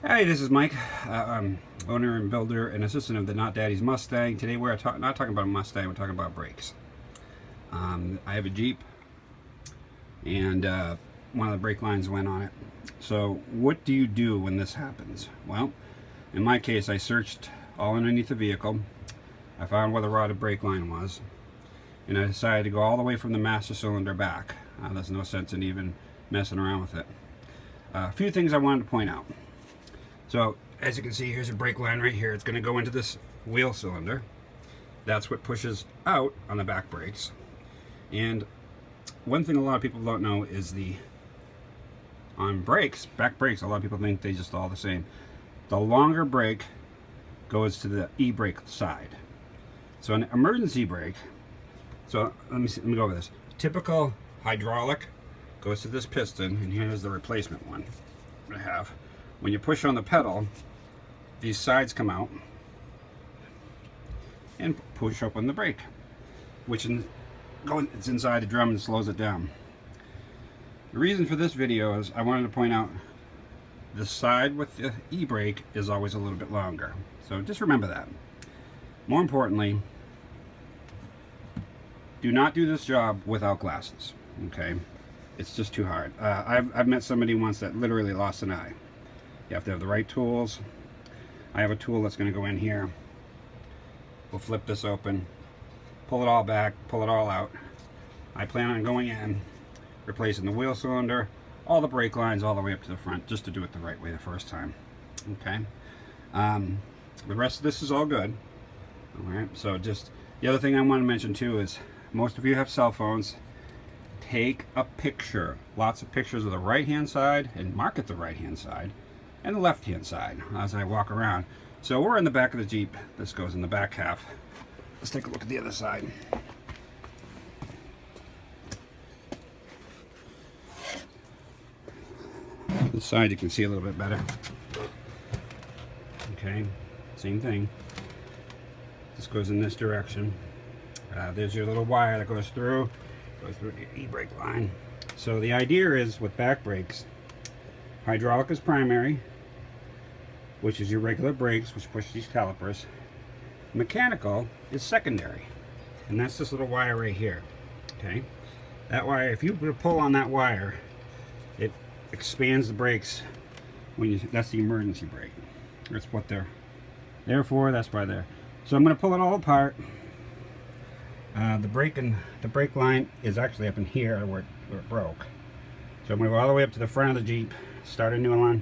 Hey, this is Mike, owner and builder and assistant of the Not Daddy's Mustang. Today we're not talking about a Mustang, we're talking about brakes. I have a Jeep, and one of the brake lines went on it. So what do you do when this happens? Well, in my case, I searched all underneath the vehicle. I found where the rotted brake line was, and I decided to go all the way from the master cylinder back. There's no sense in even messing around with it. A few things I wanted to point out. So as you can see, here's a brake line right here. It's going to go into this wheel cylinder. That's what pushes out on the back brakes. And one thing a lot of people don't know is on brakes, back brakes, a lot of people think they just all the same. The longer brake goes to the e-brake side. So an emergency brake, so let me go over this. Typical hydraulic goes to this piston, and here's the replacement one I have. When you push on the pedal, these sides come out and push up on the brake, which it's inside the drum and slows it down. The reason for this video is I wanted to point out the side with the e-brake is always a little bit longer. So just remember that. More importantly, do not do this job without glasses, okay? It's just too hard. I've met somebody once that literally lost an eye. You have to have the right tools. I have a tool that's going to go in here. We'll flip this open, pull it all back, pull it all out. I plan on going in, replacing the wheel cylinder, all the brake lines all the way up to the front, just to do it the right way the first time. Okay. The rest of this is all good. All right. So just the other thing I want to mention too is most of you have cell phones. Take a picture, lots of pictures of the right hand side, and mark it the right hand side and the left hand side as I walk around. So we're in the back of the Jeep. This goes in the back half. Let's take a look at the other side. This side you can see a little bit better. Okay, same thing. This goes in this direction. There's your little wire that goes through the e-brake line. So the idea is with back brakes, hydraulic is primary, which is your regular brakes, which push these calipers. Mechanical is secondary, and that's this little wire right here. Okay, that wire, if you pull on that wire, it expands the brakes. That's the emergency brake. That's what they're there for. That's why they're. So I'm going to pull it all apart. The brake line is actually up in here where it broke. So I'm going to go all the way up to the front of the Jeep, start a new one,